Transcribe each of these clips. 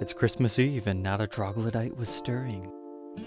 It's Christmas Eve and not a troglodyte was stirring.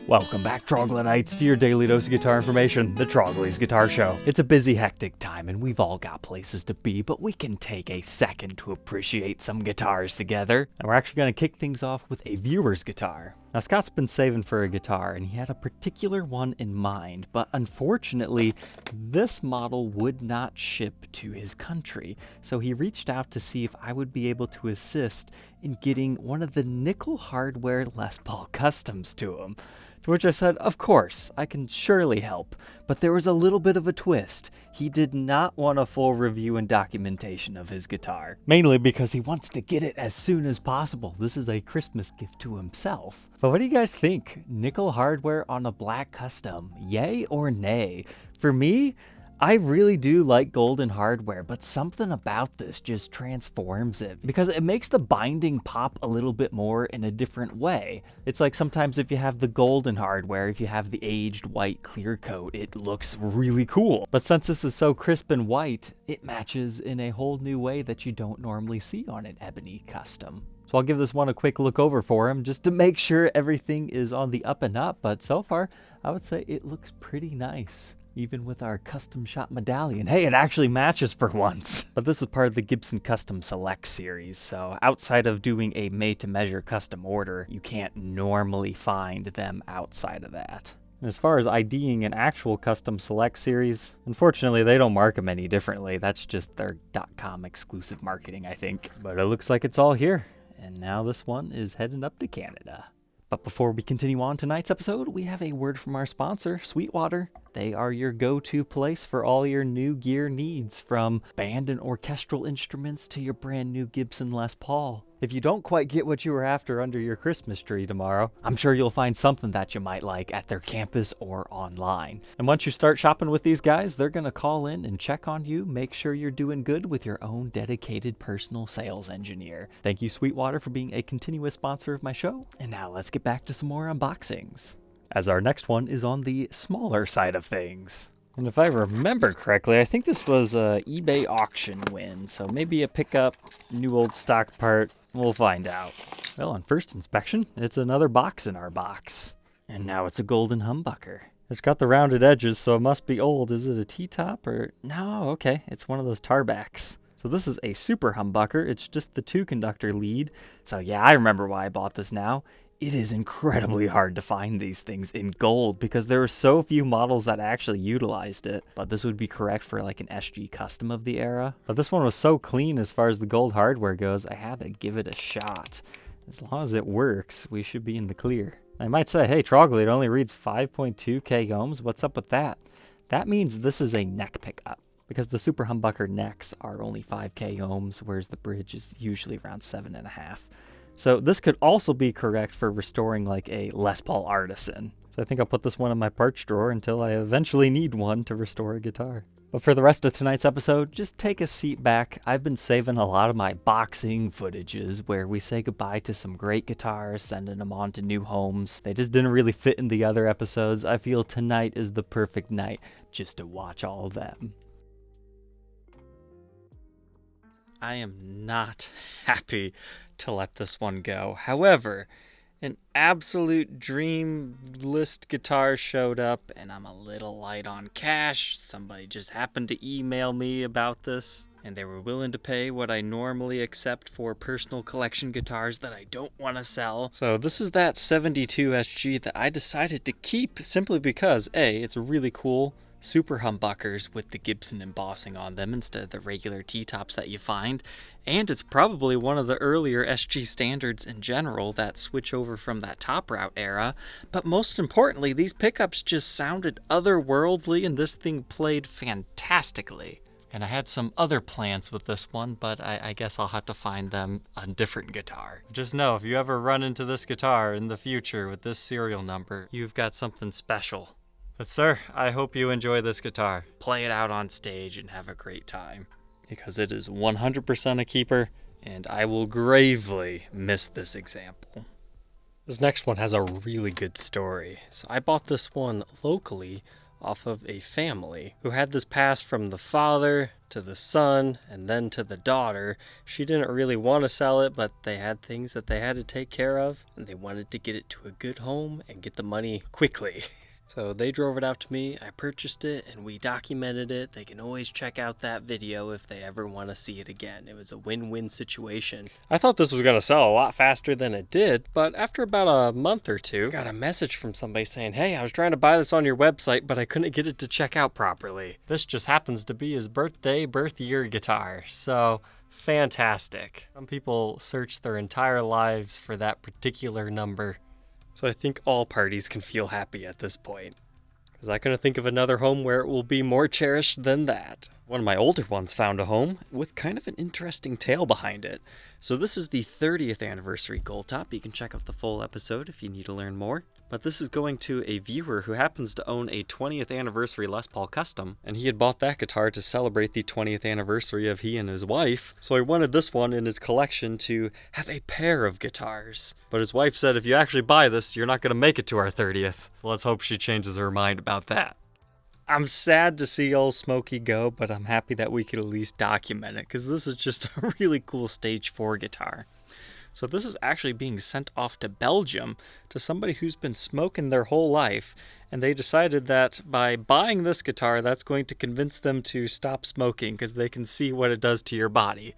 Welcome back, troglodytes, to your daily dose of guitar information, the Trogly's Guitar Show. It's a busy, hectic time, and we've all got places to be, but we can take a second to appreciate some guitars together. And we're actually going to kick things off with a viewer's guitar. Now, Scott's been saving for a guitar, and he had a particular one in mind, but unfortunately, this model would not ship to his country. So he reached out to see if I would be able to assist in getting one of the nickel hardware Les Paul customs to him. To which I said, of course, I can surely help, but there was a little bit of a twist. He did not want a full review and documentation of his guitar, mainly because he wants to get it as soon as possible. This is a Christmas gift to himself. But what do you guys think? Nickel hardware on a black custom, yay or nay? For me, I really do like golden hardware, but something about this just transforms it because it makes the binding pop a little bit more in a different way. It's like sometimes if you have the golden hardware, if you have the aged white clear coat, it looks really cool. But since this is so crisp and white, it matches in a whole new way that you don't normally see on an ebony custom. So I'll give this one a quick look over for him just to make sure everything is on the up and up, but so far I would say it looks pretty nice. Even with our custom shop medallion. Hey, it actually matches for once. But this is part of the Gibson Custom Select series, so outside of doing a made-to-measure custom order, you can't normally find them outside of that. And as far as IDing an actual Custom Select series, unfortunately they don't mark them any differently. That's just their .com exclusive marketing, I think. But it looks like it's all here. And now this one is heading up to Canada. But before we continue on tonight's episode, we have a word from our sponsor, Sweetwater. They are your go-to place for all your new gear needs, from band and orchestral instruments to your brand new Gibson Les Paul. If you don't quite get what you were after under your Christmas tree tomorrow, I'm sure you'll find something that you might like at their campus or online. And once you start shopping with these guys, they're going to call in and check on you, make sure you're doing good with your own dedicated personal sales engineer. Thank you, Sweetwater, for being a continuous sponsor of my show. And now let's get back to some more unboxings, as our next one is on the smaller side of things. And if I remember correctly, I think this was a eBay auction win, so maybe a pickup, new old stock part, we'll find out. Well, on first inspection, it's another box in our box. And now it's a golden humbucker. It's got the rounded edges, so it must be old. Is it a T-top or... No, okay, it's one of those tarbacks. So this is a super humbucker. It's just the 2-conductor lead. So yeah, I remember why I bought this now. It is incredibly hard to find these things in gold because there are so few models that actually utilized it. But this would be correct for like an SG custom of the era. But this one was so clean as far as the gold hardware goes, I had to give it a shot. As long as it works, we should be in the clear. I might say, hey, Trogly, it only reads 5.2 k ohms. What's up with that? That means this is a neck pickup, because the super humbucker necks are only 5 k ohms, whereas the bridge is usually around 7.5. So this could also be correct for restoring like a Les Paul Artisan. So I think I'll put this one in my parts drawer until I eventually need one to restore a guitar. But for the rest of tonight's episode, just take a seat back. I've been saving a lot of my boxing footages where we say goodbye to some great guitars, sending them on to new homes. They just didn't really fit in the other episodes. I feel tonight is the perfect night just to watch all of them. I am not happy to let this one go. However, an absolute dream list guitar showed up, and I'm a little light on cash. Somebody just happened to email me about this, and they were willing to pay what I normally accept for personal collection guitars that I don't want to sell. So this is that 72 SG that I decided to keep simply because, A, it's really cool. Super humbuckers with the Gibson embossing on them instead of the regular T-tops that you find. And it's probably one of the earlier SG standards in general that switch over from that top route era. But most importantly, these pickups just sounded otherworldly and this thing played fantastically. And I had some other plans with this one, but I guess I'll have to find them on a different guitar. Just know, if you ever run into this guitar in the future with this serial number, you've got something special. But sir, I hope you enjoy this guitar. Play it out on stage and have a great time, because it is 100% a keeper, and I will gravely miss this example. This next one has a really good story. So I bought this one locally off of a family who had this pass from the father to the son and then to the daughter. She didn't really want to sell it, but they had things that they had to take care of, and they wanted to get it to a good home and get the money quickly. So they drove it out to me, I purchased it, and we documented it. They can always check out that video if they ever want to see it again. It was a win-win situation. I thought this was going to sell a lot faster than it did, but after about a month or two, I got a message from somebody saying, hey, I was trying to buy this on your website, but I couldn't get it to check out properly. This just happens to be his birth year guitar, so fantastic. Some people search their entire lives for that particular number. So I think all parties can feel happy at this point, because I couldn't think of another home where it will be more cherished than that. One of my older ones found a home with kind of an interesting tale behind it. So this is the 30th anniversary Gold Top. You can check out the full episode if you need to learn more. But this is going to a viewer who happens to own a 20th anniversary Les Paul Custom, and he had bought that guitar to celebrate the 20th anniversary of he and his wife, so he wanted this one in his collection to have a pair of guitars. But his wife said, if you actually buy this, you're not going to make it to our 30th. So let's hope she changes her mind about that. I'm sad to see old Smokey go, but I'm happy that we could at least document it, because this is just a really cool Stage 4 guitar. So this is actually being sent off to Belgium to somebody who's been smoking their whole life, and they decided that by buying this guitar, that's going to convince them to stop smoking because they can see what it does to your body.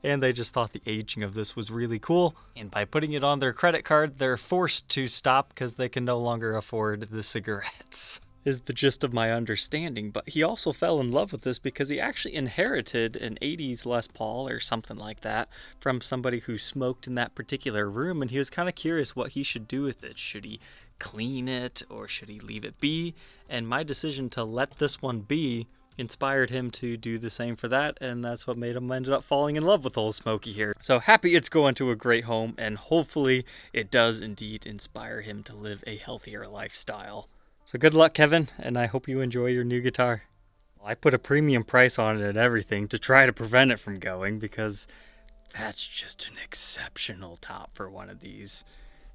And they just thought the aging of this was really cool, and by putting it on their credit card, they're forced to stop because they can no longer afford the cigarettes. Is the gist of my understanding, but he also fell in love with this because he actually inherited an 80s Les Paul or something like that from somebody who smoked in that particular room, and he was kind of curious what he should do with it. Should he clean it or should he leave it be? And my decision to let this one be inspired him to do the same for that, and that's what made him end up falling in love with old Smokey here. So happy it's going to a great home, and hopefully it does indeed inspire him to live a healthier lifestyle. So good luck, Kevin, and I hope you enjoy your new guitar. I put a premium price on it and everything to try to prevent it from going, because that's just an exceptional top for one of these.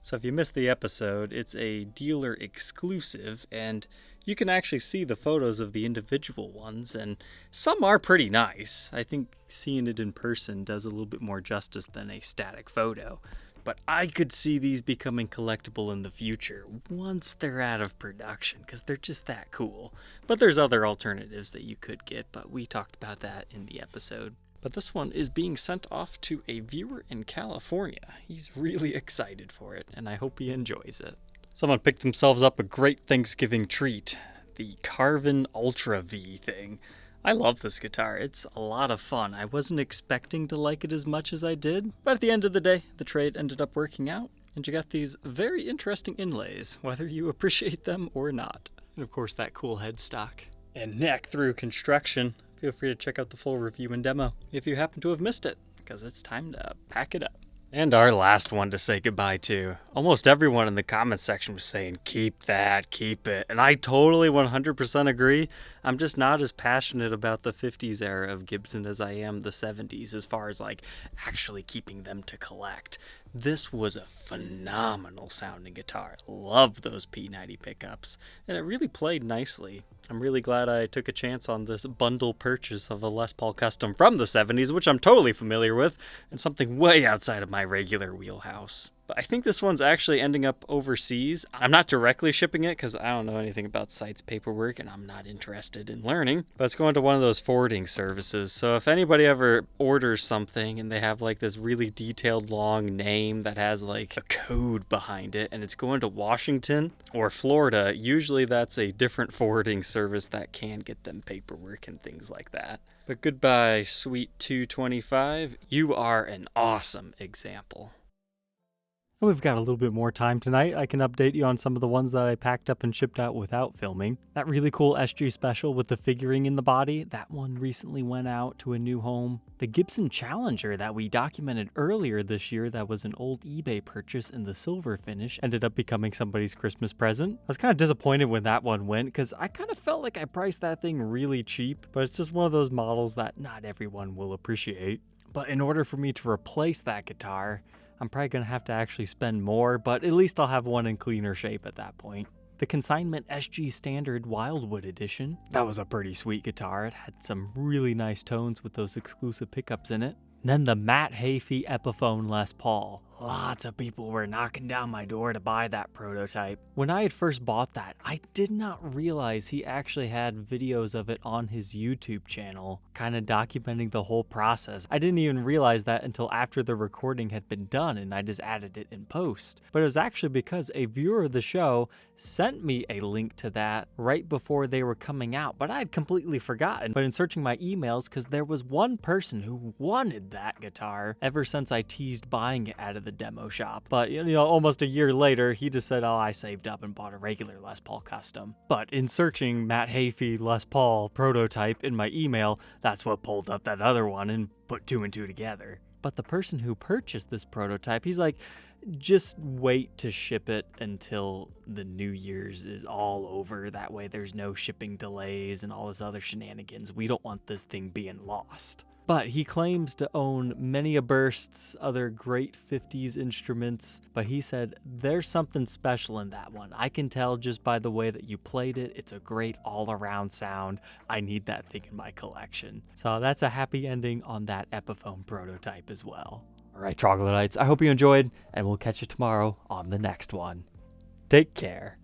So if you missed the episode, it's a dealer exclusive, and you can actually see the photos of the individual ones, and some are pretty nice. I think seeing it in person does a little bit more justice than a static photo. But I could see these becoming collectible in the future once they're out of production, because they're just that cool. But there's other alternatives that you could get, but we talked about that in the episode. But this one is being sent off to a viewer in California. He's really excited for it, and I hope he enjoys it. Someone picked themselves up a great Thanksgiving treat, the Carvin Ultra V thing. I love this guitar. It's a lot of fun. I wasn't expecting to like it as much as I did, but at the end of the day, the trade ended up working out, and you got these very interesting inlays, whether you appreciate them or not. And of course, that cool headstock. And neck through construction. Feel free to check out the full review and demo if you happen to have missed it, because it's time to pack it up. And our last one to say goodbye to. Almost everyone in the comments section was saying, keep that, keep it. And I totally 100% agree. I'm just not as passionate about the 50s era of Gibson as I am the 70s as far as like actually keeping them to collect. This was a phenomenal sounding guitar. Love those P90 pickups. And it really played nicely. I'm really glad I took a chance on this bundle purchase of a Les Paul Custom from the 70s, which I'm totally familiar with, and something way outside of my regular wheelhouse. But I think this one's actually ending up overseas. I'm not directly shipping it because I don't know anything about sites paperwork and I'm not interested in learning, but it's going to one of those forwarding services. So if anybody ever orders something and they have like this really detailed long name that has like a code behind it and it's going to Washington or Florida, usually that's a different forwarding service that can get them paperwork and things like that. But goodbye, Sweet 225. You are an awesome example. We've got a little bit more time tonight. I can update you on some of the ones that I packed up and shipped out without filming. That really cool SG Special with the figuring in the body, that one recently went out to a new home. The Gibson Challenger that we documented earlier this year that was an old eBay purchase in the silver finish ended up becoming somebody's Christmas present. I was kind of disappointed when that one went because I kind of felt like I priced that thing really cheap, but it's just one of those models that not everyone will appreciate. But in order for me to replace that guitar, I'm probably going to have to actually spend more, but at least I'll have one in cleaner shape at that point. the consignment SG Standard Wildwood Edition. That was a pretty sweet guitar. It had some really nice tones with those exclusive pickups in it. Then the Matt Heafy Epiphone Les Paul. Lots of people were knocking down my door to buy that prototype. When I had first bought that, I did not realize he actually had videos of it on his YouTube channel, kind of documenting the whole process. I didn't even realize that until after the recording had been done and I just added it in post. But it was actually because a viewer of the show sent me a link to that right before they were coming out, but I had completely forgotten. But in searching my emails, because there was one person who wanted that guitar ever since I teased buying it out of the demo shop. But almost a year later, he just said, oh, I saved up and bought a regular Les Paul custom. But in searching Matt Heafy Les Paul prototype in my email, that's what pulled up that other one and put two and two together. But the person who purchased this prototype, he's like, just wait to ship it until the New Year's is all over. That way there's no shipping delays and all this other shenanigans. We don't want this thing being lost. But he claims to own many a Burst's other great 50s instruments, but he said, there's something special in that one. I can tell just by the way that you played it. It's a great all-around sound. I need that thing in my collection. So that's a happy ending on that Epiphone prototype as well. All right, Troglodytes, I hope you enjoyed, and we'll catch you tomorrow on the next one. Take care.